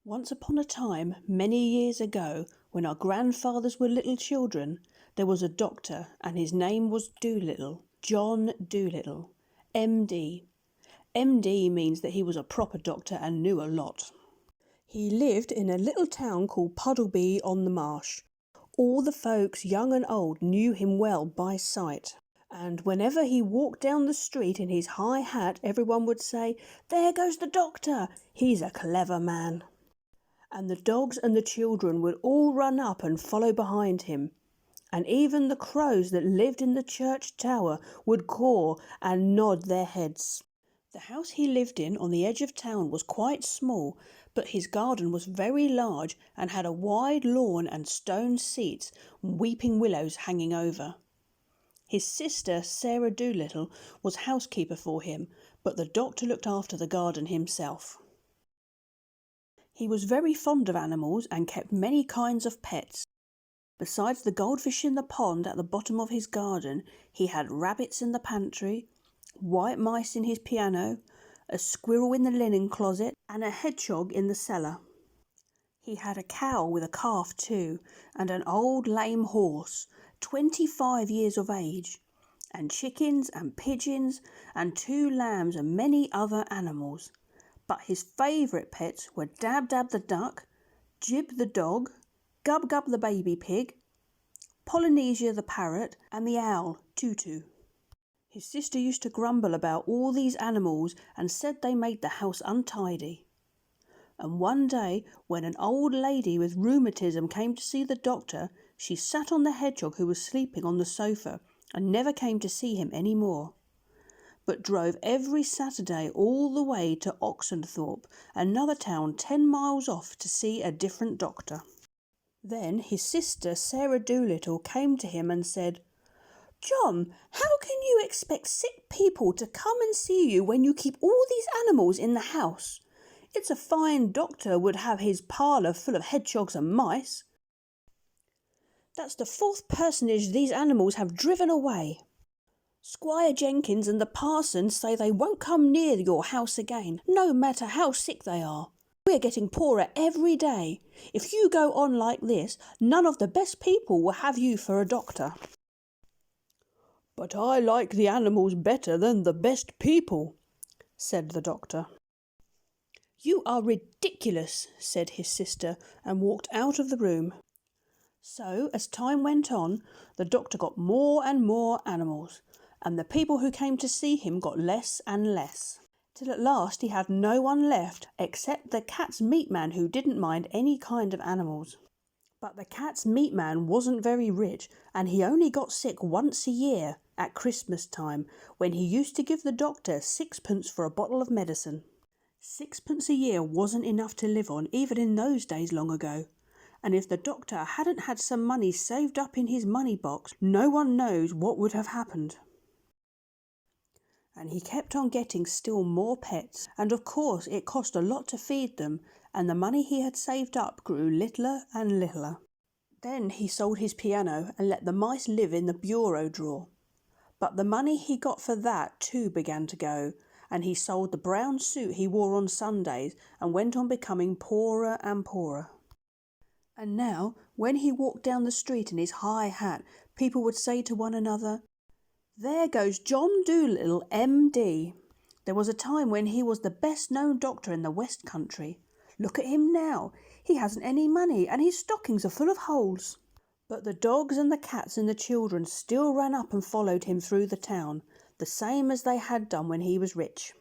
Once upon a time, many years ago, when our grandfathers were little children, there was a doctor, and his name was Dolittle, John Dolittle, MD. MD means that he was a proper doctor and knew a lot. He lived in a little town called Puddleby on the marsh. All the folks, young and old, knew him well by sight. And whenever he walked down the street in his high hat, everyone would say, "There goes the doctor! He's a clever man." And the dogs and the children would all run up and follow behind him. And even the crows that lived in the church tower would caw and nod their heads. The house he lived in on the edge of town was quite small, but his garden was very large and had a wide lawn and stone seats and weeping willows hanging over. His sister, Sarah Dolittle, was housekeeper for him, but the doctor looked after the garden himself. He was very fond of animals and kept many kinds of pets. Besides the goldfish in the pond at the bottom of his garden, he had rabbits in the pantry, white mice in his piano, a squirrel in the linen closet, and a hedgehog in the cellar. He had a cow with a calf too, and an old lame horse, 25 years of age, and chickens and pigeons and 2 lambs and many other animals. But his favourite pets were Dab Dab the duck, Jib the dog, Gub Gub the baby pig, Polynesia the parrot, and the owl, Tutu. His sister used to grumble about all these animals and said they made the house untidy. And one day, when an old lady with rheumatism came to see the doctor, she sat on the hedgehog who was sleeping on the sofa and never came to see him any more, but drove every Saturday all the way to Oxenthorpe, another town 10 miles off, to see a different doctor. Then his sister Sarah Dolittle came to him and said, "John, how can you expect sick people to come and see you when you keep all these animals in the house? It's a fine doctor would have his parlour full of hedgehogs and mice. That's the 4th personage these animals have driven away. Squire Jenkins and the parson say they won't come near your house again, no matter how sick they are. We're getting poorer every day. If you go on like this, none of the best people will have you for a doctor." "But I like the animals better than the best people," said the doctor. "You are ridiculous," said his sister, and walked out of the room. So, as time went on, the doctor got more and more animals, and the people who came to see him got less and less, till at last he had no one left except the cat's meat man, who didn't mind any kind of animals. But the cat's meat man wasn't very rich, and he only got sick once a year, at Christmas time, when he used to give the doctor 6pence for a bottle of medicine. 6pence a year wasn't enough to live on, even in those days long ago. And if the doctor hadn't had some money saved up in his money box, no one knows what would have happened. And he kept on getting still more pets, and of course it cost a lot to feed them, and the money he had saved up grew littler and littler. Then he sold his piano and let the mice live in the bureau drawer. But the money he got for that too began to go, and he sold the brown suit he wore on Sundays and went on becoming poorer and poorer. And now, when he walked down the street in his high hat, people would say to one another, "There goes John Dolittle, MD. There was a time when he was the best known doctor in the West Country. Look at him now. He hasn't any money and his stockings are full of holes." But the dogs and the cats and the children still ran up and followed him through the town, the same as they had done when he was rich.